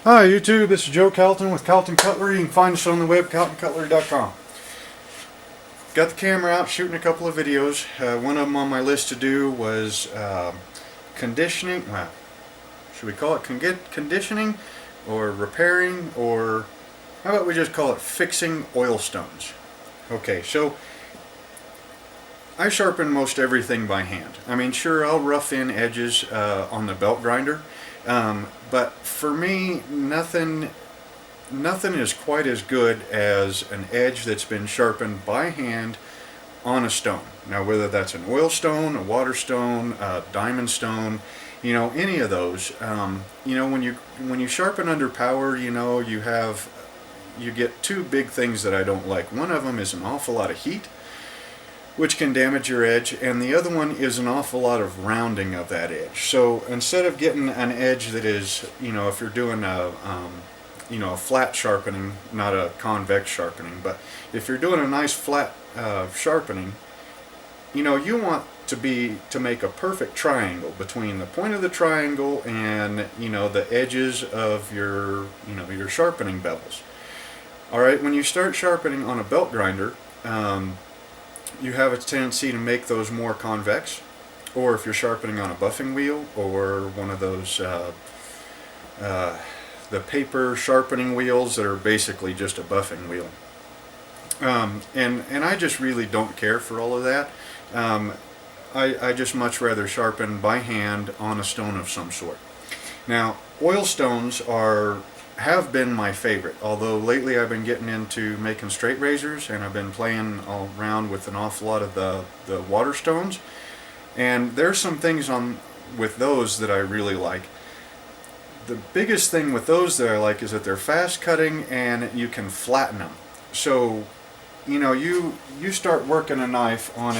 Hi YouTube, this is Joe Calton with Calton Cutlery. You can find us on the web, caltoncutlery.com. Got the camera out, shooting a couple of videos. One of them on my list to do was conditioning, well, should we call it conditioning or repairing, or how about we just call it fixing oil stones? Okay, so I sharpen most everything by hand. I mean, sure, I'll rough in edges on the belt grinder, but for me, nothing is quite as good as an edge that's been sharpened by hand on a stone. Now, whether that's an oil stone, a water stone, a diamond stone, you know, any of those. You know, when you sharpen under power, you know, you get two big things that I don't like. One of them is an awful lot of heat, which can damage your edge, and the other one is an awful lot of rounding of that edge. So instead of getting an edge that is, you know, if you're doing a flat sharpening, not a convex sharpening, but if you're doing a nice flat sharpening, you know, you want to make a perfect triangle between the point of the triangle and, you know, the edges of your, you know, your sharpening bevels. All right, when you start sharpening on a belt grinder, you have a tendency to make those more convex, or if you're sharpening on a buffing wheel or one of those the paper sharpening wheels that are basically just a buffing wheel. And I just really don't care for all of that. I just much rather sharpen by hand on a stone of some sort. Now, oil stones have been my favorite, although lately I've been getting into making straight razors, and I've been playing all around with an awful lot of the water stones, and there's some things with those that I really like. The biggest thing with those that I like is that they're fast cutting and you can flatten them. So, you know, you start working a knife on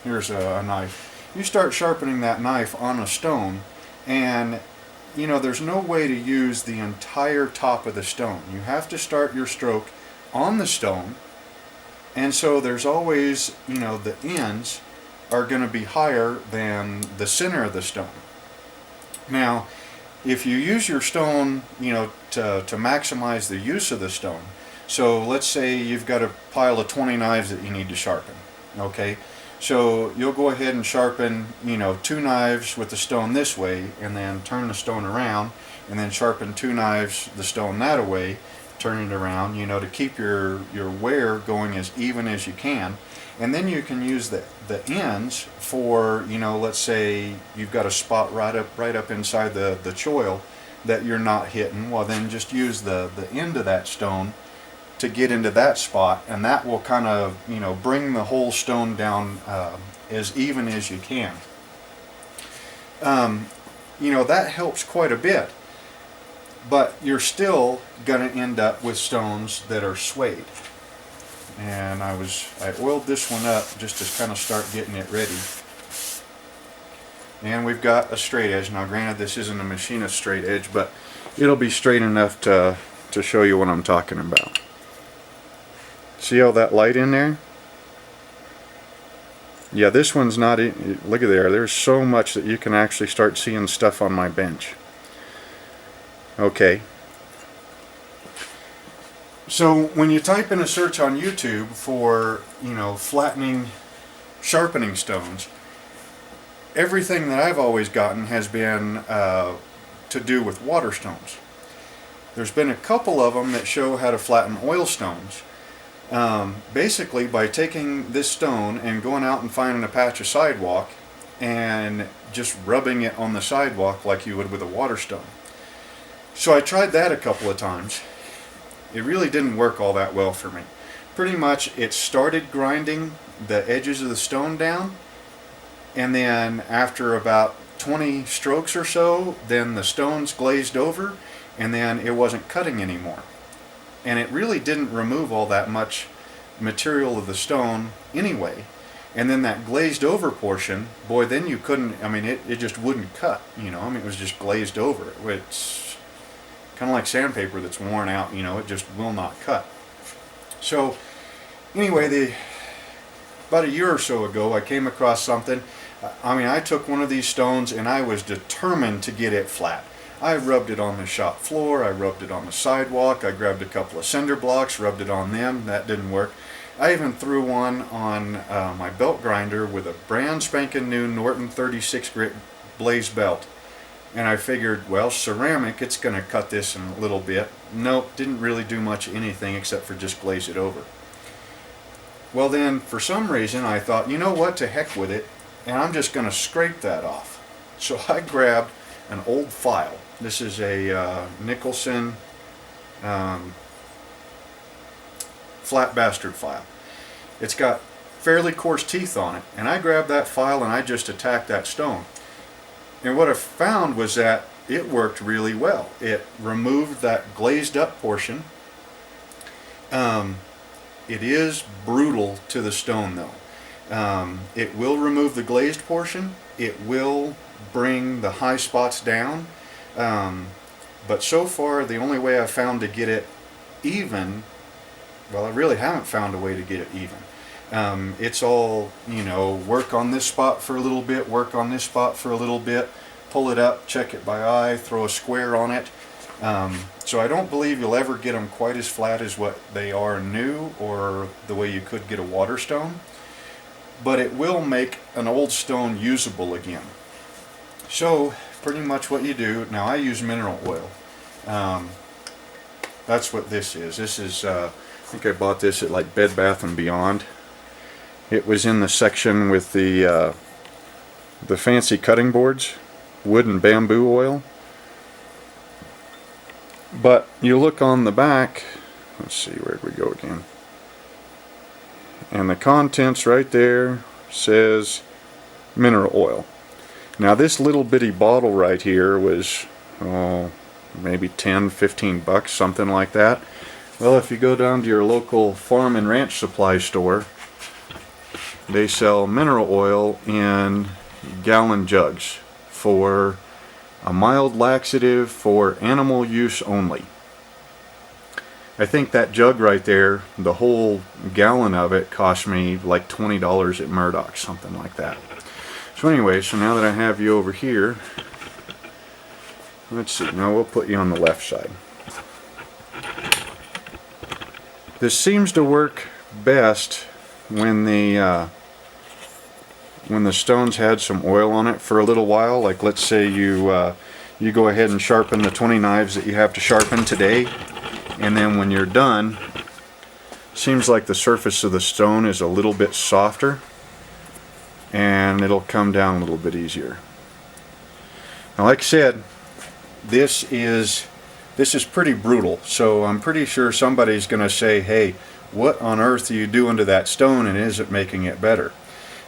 here's a knife. You start sharpening that knife on a stone, and you know, there's no way to use the entire top of the stone. You have to start your stroke on the stone, and so there's always, you know, the ends are going to be higher than the center of the stone. Now, if you use your stone, you know, to maximize the use of the stone, so let's say you've got a pile of 20 knives that you need to sharpen, okay? So you'll go ahead and sharpen, you know, 2 knives with the stone this way, and then turn the stone around, and then sharpen 2 knives the stone that way, turn it around, you know, to keep your wear going as even as you can. And then you can use the ends for, you know, let's say you've got a spot right up inside the choil that you're not hitting. Well, then just use the end of that stone to get into that spot, and that will kind of, you know, bring the whole stone down as even as you can. You know, that helps quite a bit, but you're still going to end up with stones that are swayed. And I oiled this one up just to kind of start getting it ready. And we've got a straight edge. Now, granted, this isn't a machinist straight edge, but it'll be straight enough to show you what I'm talking about. See all that light in there? Yeah, this one's not, look at there, there's so much that you can actually start seeing stuff on my bench. Okay. So when you type in a search on YouTube for, you know, flattening, sharpening stones, everything that I've always gotten has been to do with water stones. There's been a couple of them that show how to flatten oil stones. Basically by taking this stone and going out and finding a patch of sidewalk and just rubbing it on the sidewalk like you would with a water stone. So I tried that a couple of times. It really didn't work all that well for me. Pretty much it started grinding the edges of the stone down, and then after about 20 strokes or so, then the stones glazed over, and then it wasn't cutting anymore. And it really didn't remove all that much material of the stone anyway. And then that glazed over portion, boy, then you couldn't, I mean, it just wouldn't cut, you know, I mean, it was just glazed over. It's kind of like sandpaper that's worn out, you know, it just will not cut. So anyway, about a year or so ago, I came across something. I mean, I took one of these stones and I was determined to get it flat. I rubbed it on the shop floor, I rubbed it on the sidewalk, I grabbed a couple of cinder blocks, rubbed it on them. That didn't work. I even threw one on my belt grinder with a brand spanking new Norton 36 grit blaze belt. And I figured, well, ceramic, it's going to cut this in a little bit. Nope, didn't really do much anything except for just glaze it over. Well then, for some reason, I thought, you know what, to heck with it, and I'm just going to scrape that off. So I grabbed an old file. This is a Nicholson flat bastard file. It's got fairly coarse teeth on it, and I grabbed that file and I just attacked that stone. And what I found was that it worked really well. It removed that glazed up portion. It is brutal to the stone though. It will remove the glazed portion. It will bring the high spots down. But so far the only way I've found to get it even, well, I really haven't found a way to get it even. It's all, you know, work on this spot for a little bit, work on this spot for a little bit, pull it up, check it by eye, throw a square on it. So I don't believe you'll ever get them quite as flat as what they are new or the way you could get a water stone. But it will make an old stone usable again. So pretty much what you do, now I use mineral oil. That's what this is. This is, I think I bought this at like Bed Bath & Beyond. It was in the section with the fancy cutting boards, wood and bamboo oil. But you look on the back, let's see, where'd we go again? And the contents right there says mineral oil. Now this little bitty bottle right here was, oh, maybe 10, 15 bucks, something like that. Well, if you go down to your local farm and ranch supply store, they sell mineral oil in gallon jugs for a mild laxative for animal use only. I think that jug right there, the whole gallon of it, cost me like $20 at Murdoch's, something like that. So anyway, so now that I have you over here, let's see, now we'll put you on the left side. This seems to work best when the stones had some oil on it for a little while. Like let's say you go ahead and sharpen the 20 knives that you have to sharpen today, and then when you're done, seems like the surface of the stone is a little bit softer and it'll come down a little bit easier. Now like I said, this is pretty brutal, so I'm pretty sure somebody's going to say, hey, what on earth are you doing to that stone, and is it making it better?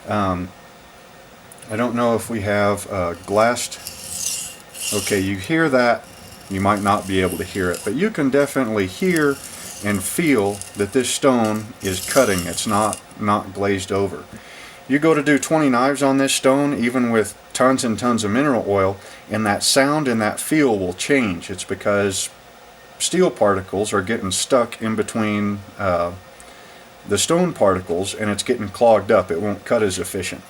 I don't know if we have glassed. Okay, you hear that. You might not be able to hear it, but you can definitely hear and feel that this stone is cutting. It's not glazed over. You go to do 20 knives on this stone, even with tons and tons of mineral oil, and that sound and that feel will change. It's because steel particles are getting stuck in between the stone particles, and it's getting clogged up. It won't cut as efficient.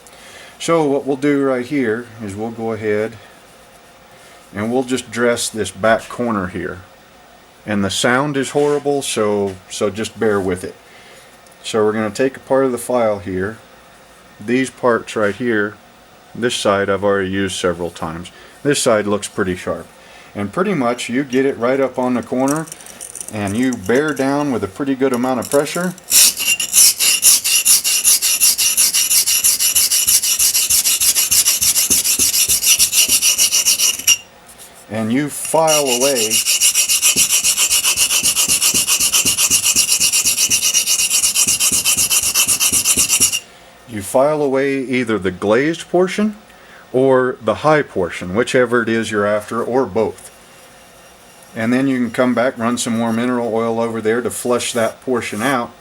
So what we'll do right here is we'll go ahead and we'll just dress this back corner here. And the sound is horrible, so just bear with it. So we're going to take a part of the file here. These parts right here, this side I've already used several times. This side looks pretty sharp. And pretty much you get it right up on the corner and you bear down with a pretty good amount of pressure. And you file away. You file away either the glazed portion or the high portion, whichever it is you're after, or both. And then you can come back, run some more mineral oil over there to flush that portion out,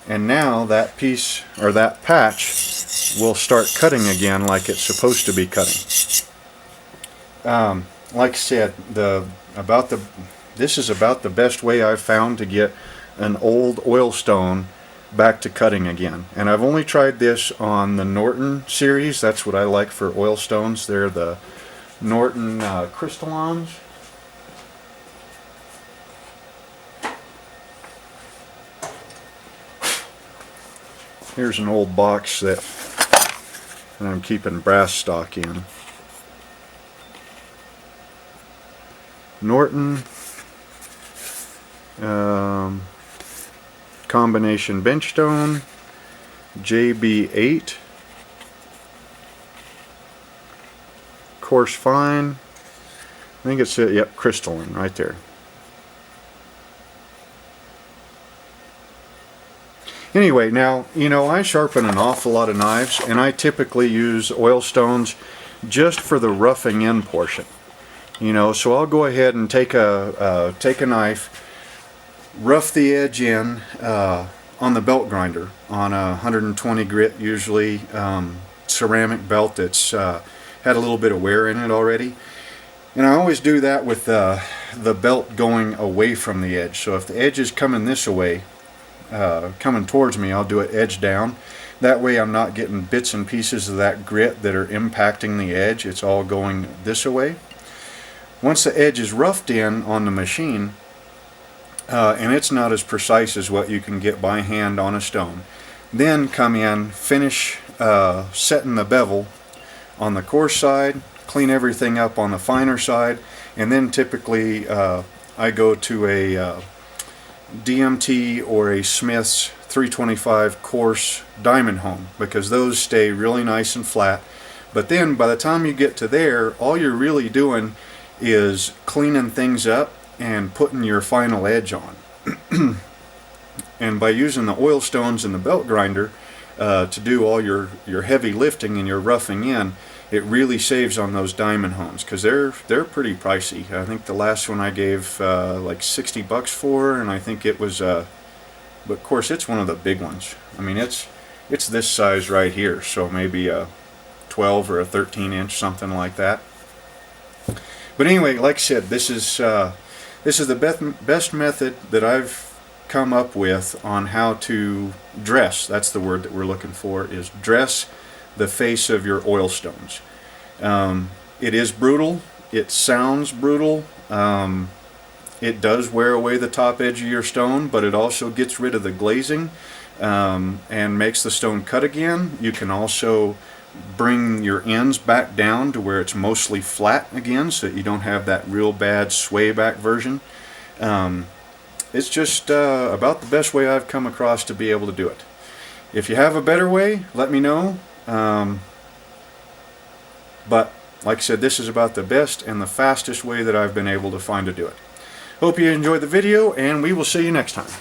and now that piece, or that patch, will start cutting again like it's supposed to be cutting. Like I said, this is about the best way I've found to get an old oil stone back to cutting again. And I've only tried this on the Norton series. That's what I like for oil stones. They're the Norton crystallons. Here's an old box that I'm keeping brass stock in. Norton combination bench stone, JB8, coarse fine. I think it's yep, crystalline right there. Anyway, now, you know, I sharpen an awful lot of knives, and I typically use oil stones just for the roughing in portion. You know, so I'll go ahead and take a knife, rough the edge in on the belt grinder on a 120 grit, usually ceramic belt that's had a little bit of wear in it already. And I always do that with the belt going away from the edge. So if the edge is coming this way, coming towards me, I'll do it edge down. That way I'm not getting bits and pieces of that grit that are impacting the edge. It's all going this way. Once the edge is roughed in on the machine, and it's not as precise as what you can get by hand on a stone, then come in, finish setting the bevel on the coarse side, clean everything up on the finer side, and then typically I go to a DMT or a Smith's 325 coarse diamond hone, because those stay really nice and flat. But then by the time you get to there, all you're really doing is cleaning things up and putting your final edge on. And by using the oil stones and the belt grinder to do all your heavy lifting and your roughing in, it really saves on those diamond hones, because they're pretty pricey. I think the last one I gave like 60 bucks for, and I think it was but of course it's one of the big ones. I mean, it's this size right here, so maybe a 12 or a 13 inch, something like that. But anyway, like I said, this is the best method that I've come up with on how to dress. That's the word that we're looking for, is dress the face of your oil stones. It is brutal. It sounds brutal. It does wear away the top edge of your stone, but it also gets rid of the glazing and makes the stone cut again. You can also bring your ends back down to where it's mostly flat again, so that you don't have that real bad sway back version. It's just about the best way I've come across to be able to do it. If you have a better way, let me know. But like I said, this is about the best and the fastest way that I've been able to find to do it. Hope you enjoyed the video, and we will see you next time.